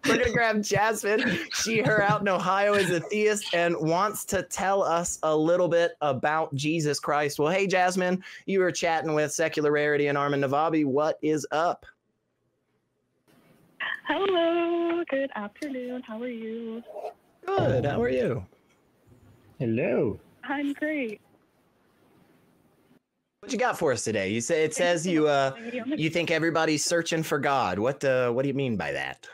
We're going to grab Jasmine. She, her out in Ohio is a theist and wants to tell us a little bit about Jesus Christ. Well, hey, Jasmine, you were chatting with Secular Rarity and Armin Navabi. What is up? Hello. Good afternoon. How are you? Good. How are you? Hello. I'm great. What you got for us today? You say it says you think everybody's searching for God. What do you mean by that?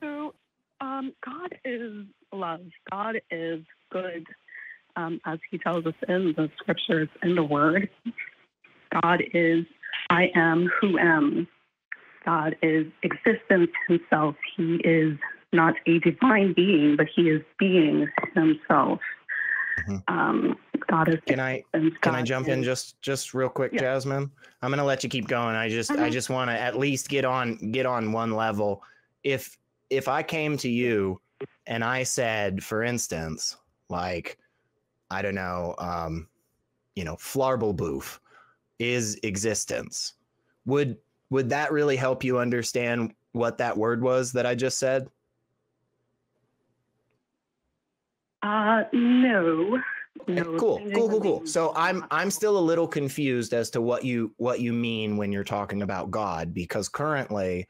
So, God is love. God is good, as He tells us in the scriptures, in the Word. God is I am who am. God is existence Himself. He is not a divine being, but He is being Himself. Mm-hmm. God is. Can I jump in just real quick, yeah. Jasmine? I'm gonna let you keep going. I just want to at least get on one level. If I came to you and I said, for instance, like, I don't know, Flarbelboof is existence, would that really help you understand what that word was that I just said? No. No. Cool. So I'm still a little confused as to what you mean when you're talking about God, because currently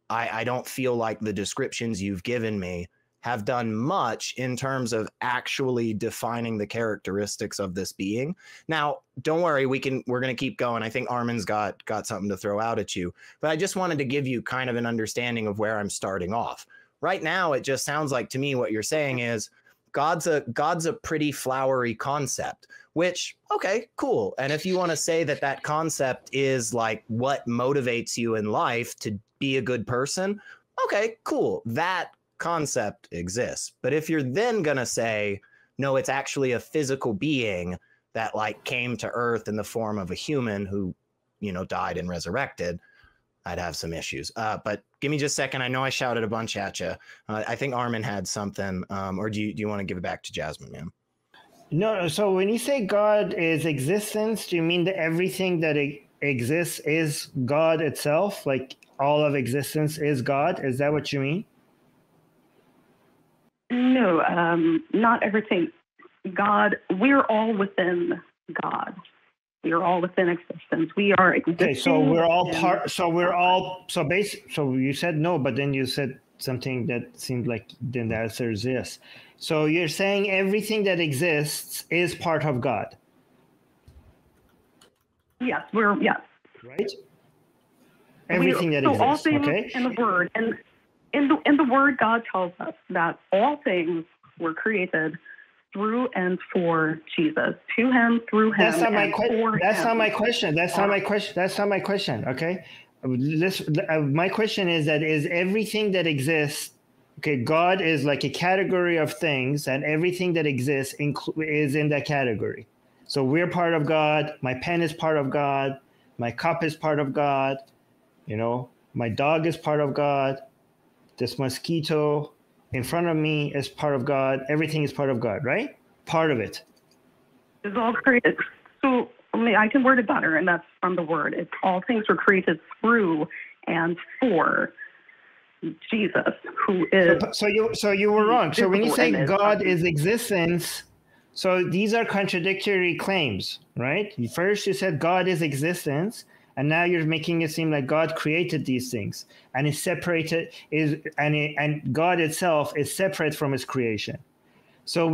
I don't feel like the descriptions you've given me have done much in terms of actually defining the characteristics of this being. Now, don't worry, we're going to keep going. I think Armin's got something to throw out at you, but I just wanted to give you kind of an understanding of where I'm starting off. Right now, it just sounds like to me what you're saying is God's a pretty flowery concept, which, okay, cool. And if you want to say that concept is like what motivates you in life to be a good person, okay, cool. That concept exists. But if you're then going to say, no, it's actually a physical being that like came to Earth in the form of a human who, died and resurrected, I'd have some issues. But give me just a second. I know I shouted a bunch at you. I think Armin had something, or do you want to give it back to Jasmine, ma'am? No. So when you say God is existence, do you mean that everything that exists is God itself? Like all of existence is God? Is that what you mean? No, not everything. God, we're all within God. We are all within existence. We are existing. Okay, so we're all part. So we're all. So you said no, but then you said something that seemed like then the answer is yes. So you're saying everything that exists is part of God. Yes, yes. Right. Everything that exists. All things okay. In the Word, and in the Word, God tells us that all things were created through and for Jesus, to Him, through Him. That's not my question. That's not my question. That's not my question. Okay. My question is that is everything that exists. Okay, God is like a category of things, and everything that exists is in that category. So we're part of God. My pen is part of God. My cup is part of God. My dog is part of God. This mosquito in front of me is part of God. Everything is part of God, right? Part of it. It's all created. So I can word it better, and that's from the Word. It's all things were created through and for Jesus, who is. So you were wrong. So when you say God is existence, so these are contradictory claims, right? First you said God is existence, and now you're making it seem like God created these things and is separated, and God itself is separate from His creation. So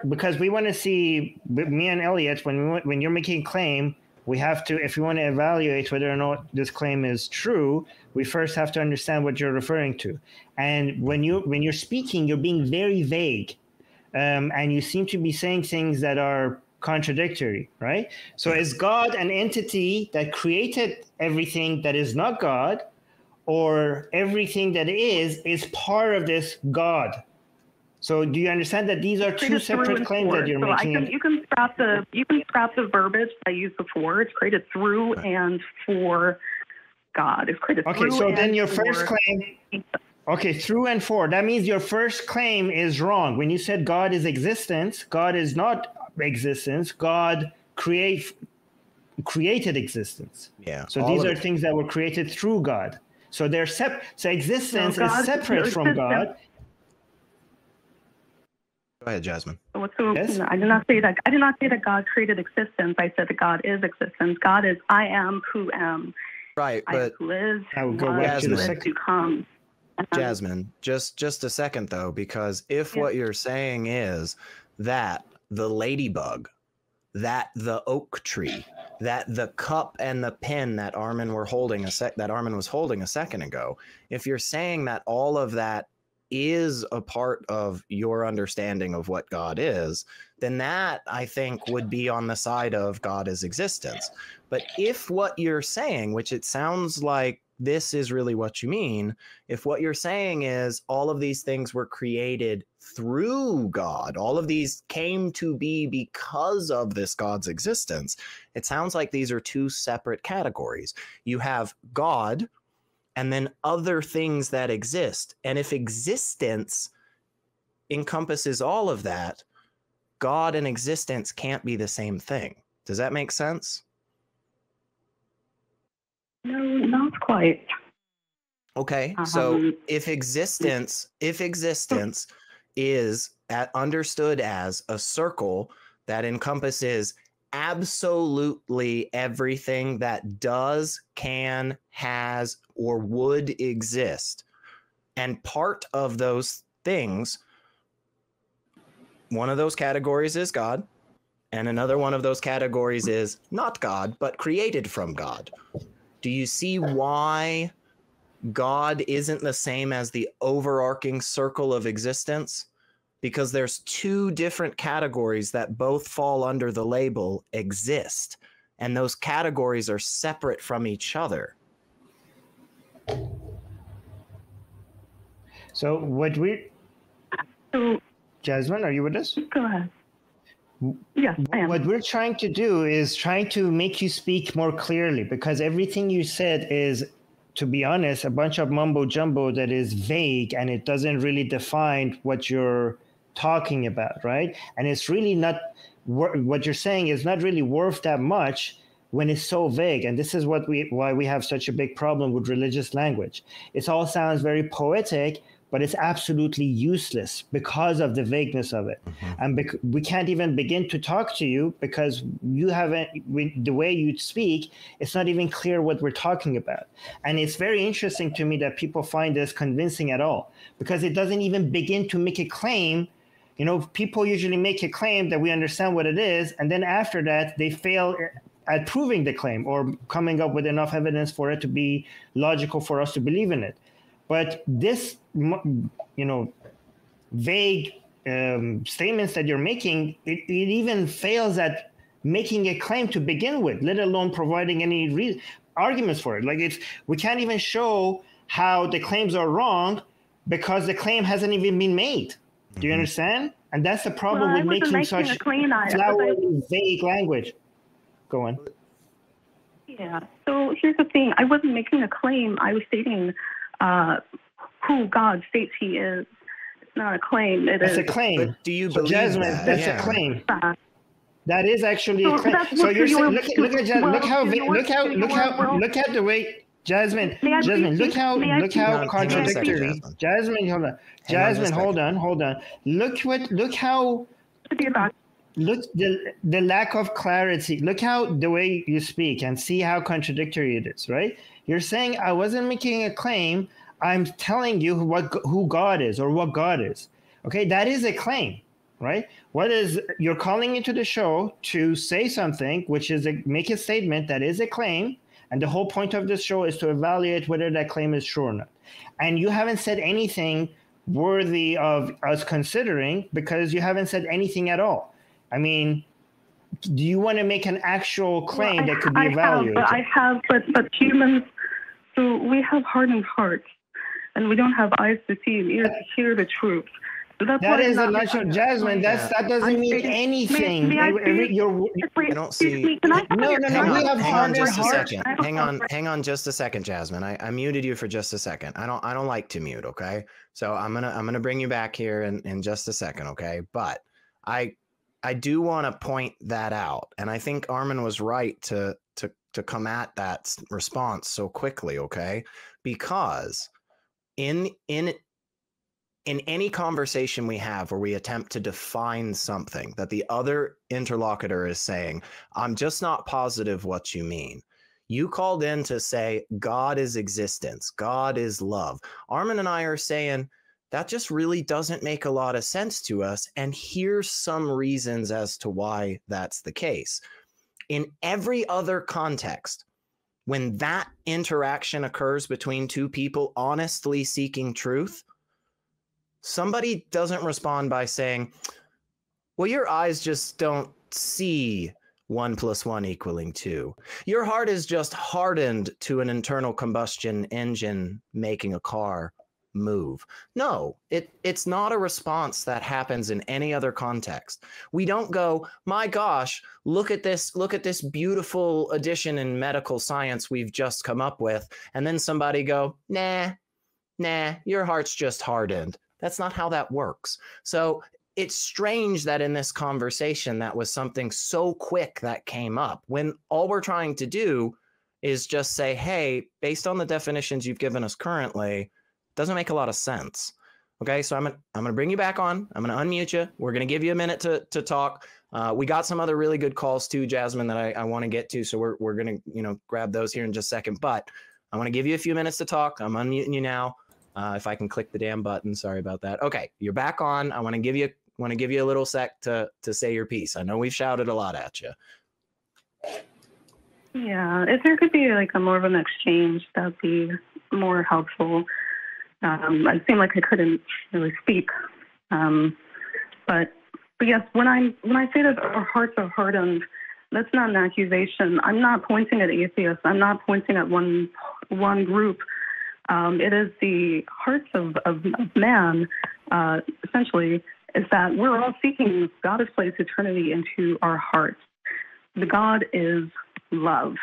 because we want to see, me and Elliot, when you're making a claim, we have to, if we want to evaluate whether or not this claim is true, we first have to understand what you're referring to. And when you're speaking, you're being very vague, and you seem to be saying things that are contradictory, right? So is God an entity that created everything that is not God, or everything that is part of this God? So do you understand that these are two separate claims that you're making? You can scrap the verbiage I used before. It's created through and for God. It's created through. Okay, so then your first claim. Okay, through and for. That means your first claim is wrong. When you said God is existence, God is not existence. God created existence. Yeah. So these are things that were created through God. So they're so existence No, is separate from God. Go ahead, Jasmine. So, Yes? I did not say that. I did not say that God created existence. I said that God is existence. God is I am who am. Right, but who is, I will go was, back to the who is, second. who comes. Jasmine, just a second though, because if what you're saying is that the ladybug, that the oak tree, that the cup and the pen that Armin was holding a second ago, if you're saying that all of that is a part of your understanding of what God is, then that I think would be on the side of God as existence. But if what you're saying, which it sounds like this is really what you mean, if what you're saying is all of these things were created through God, all of these came to be because of this God's existence, it sounds like these are two separate categories. You have God and then other things that exist. And if existence encompasses all of that, God and existence can't be the same thing. Does that make sense? No, not quite. Okay, so if existence is understood as a circle that encompasses absolutely everything that does, can, has, or would exist, and part of those things, one of those categories is God, and another one of those categories is not God, but created from God. Do you see why God isn't the same as the overarching circle of existence? Because there's two different categories that both fall under the label exist, and those categories are separate from each other. So what Jasmine, are you with us? Go ahead. Yes, I am. What we're trying to do is trying to make you speak more clearly, because everything you said is, to be honest, a bunch of mumbo jumbo that is vague, and it doesn't really define what you're talking about, right? And it's really not, what you're saying is not really worth that much when it's so vague. And this is why we have such a big problem with religious language. It all sounds very poetic, but it's absolutely useless because of the vagueness of it. Mm-hmm. And we can't even begin to talk to you because you haven't, the way you speak, it's not even clear what we're talking about. And it's very interesting to me that people find this convincing at all, because it doesn't even begin to make a claim. You know, people usually make a claim that we understand what it is, and then after that, they fail at proving the claim or coming up with enough evidence for it to be logical for us to believe in it. But this, vague statements that you're making, it even fails at making a claim to begin with, let alone providing any arguments for it. Like, we can't even show how the claims are wrong because the claim hasn't even been made. Do you understand? And that's the problem with making such flowery, vague language. Go on. Yeah. So here's the thing. I wasn't making a claim. I was stating who God states he is. It's not a claim. It's a claim. But do you believe Jasmine, that? that's a claim. That is actually a claim. So you're saying, look at the way Jasmine, look how contradictory. Jasmine, hold on. Jasmine, hold on. Look the lack of clarity. Look how the way you speak and see how contradictory it is, right? You're saying I wasn't making a claim. I'm telling you who God is or what God is. Okay, that is a claim, right? You're calling into the show to say something, which is make a statement that is a claim. And the whole point of this show is to evaluate whether that claim is true or not. And you haven't said anything worthy of us considering because you haven't said anything at all. I mean, do you want to make an actual claim that could be evaluated? I have, but humans, so we have hardened hearts, and we don't have eyes to see and ears to hear the truth. So that is a natural, Jasmine. That doesn't mean anything. I don't see. No. Hang on just a second, Jasmine. I muted you for just a second. I don't like to mute. Okay, so I'm gonna bring you back here in just a second. Okay, but I do want to point that out, and I think Armin was right to come at that response so quickly. Okay, because in any conversation we have where we attempt to define something that the other interlocutor is saying, I'm just not positive what you mean. You called in to say God is existence, God is love. Armin and I are saying that just really doesn't make a lot of sense to us. And here's some reasons as to why that's the case. In every other context, when that interaction occurs between two people honestly seeking truth, somebody doesn't respond by saying, well, your eyes just don't see 1 + 1 = 2. Your heart is just hardened to an internal combustion engine making a car move. No, it's not a response that happens in any other context. We don't go, my gosh, look at this beautiful addition in medical science we've just come up with. And then somebody go, nah, your heart's just hardened. That's not how that works. So it's strange that in this conversation, that was something so quick that came up when all we're trying to do is just say, hey, based on the definitions you've given us currently, doesn't make a lot of sense. Okay, so I'm gonna bring you back on. I'm gonna unmute you. We're gonna give you a minute to talk. We got some other really good calls too, Jasmine, that I want to get to. So we're gonna grab those here in just a second. But I want to give you a few minutes to talk. I'm unmuting you now. If I can click the damn button, sorry about that. Okay, you're back on. I want to give you a little sec to say your piece. I know we've shouted a lot at you. Yeah, if there could be like a more of an exchange, that'd be more helpful. It seemed like I couldn't really speak, but yes, when I say that our hearts are hardened, that's not an accusation. I'm not pointing at atheists. I'm not pointing at one group. It is the hearts of man, essentially, is that we're all seeking. God has placed eternity into our hearts. The God is love.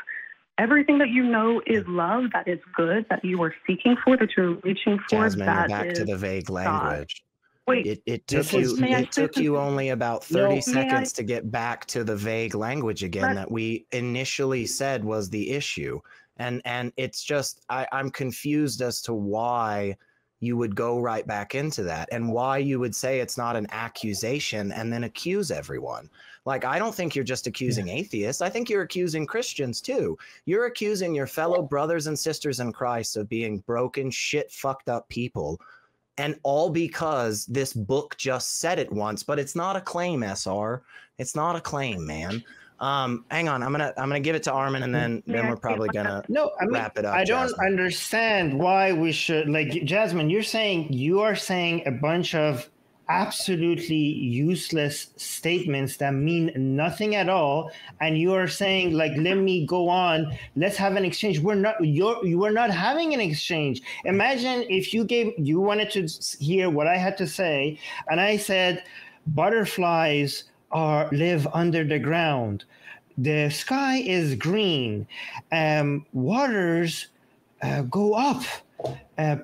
Everything that you know is love, that is good, that you are seeking for, that you're reaching for. Jasmine, that you're back to the vague language. Wait, it took you only about 30 seconds to get back to the vague language again that we initially said was the issue. And it's just, I'm confused as to why you would go right back into that and why you would say it's not an accusation and then accuse everyone. Like, I don't think you're just accusing atheists. I think you're accusing Christians too. You're accusing your fellow brothers and sisters in Christ of being broken, shit, fucked up people. And all because this book just said it once, but it's not a claim, SR. It's not a claim, man. Hang on, I'm gonna give it to Armin, and then we're probably gonna wrap it up. I don't understand why we should, like, Jasmine, you are saying a bunch of absolutely useless statements that mean nothing at all, and you are saying, like, let me go on, let's have an exchange. You are not having an exchange. Imagine if you wanted to hear what I had to say, and I said butterflies live under the ground. The sky is green. Waters go up.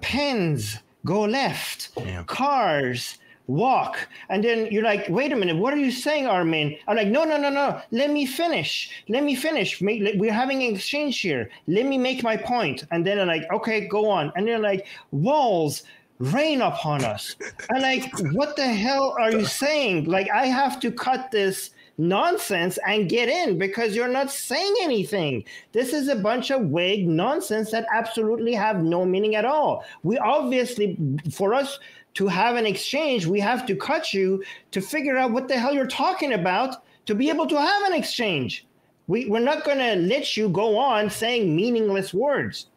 Pens go left. Yeah. Cars walk. And then you're like, wait a minute, what are you saying, Armin? I'm like, no. Let me finish. We're having an exchange here. Let me make my point. And then I'm like, okay, go on. And they're like, walls rain upon us. I'm like, what the hell are you saying? Like, I have to cut this nonsense and get in because you're not saying anything. This is a bunch of vague nonsense that absolutely have no meaning at all. We obviously, for us to have an exchange, we have to cut you to figure out what the hell you're talking about to be able to have an exchange. We're not going to let you go on saying meaningless words.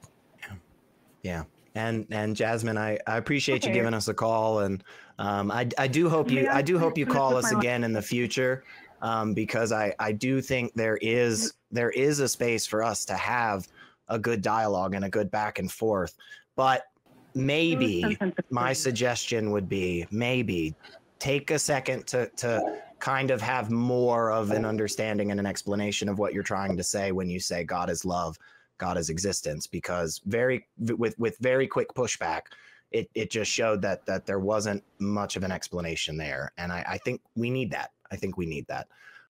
Yeah. And Jasmine, I appreciate you giving us a call, and I do hope you call us again in the future, because I do think there is a space for us to have a good dialogue and a good back and forth. But maybe my suggestion would be maybe take a second to kind of have more of an understanding and an explanation of what you're trying to say when you say God is love, God is existence, because with very quick pushback, it just showed that there wasn't much of an explanation there. And I think we need that.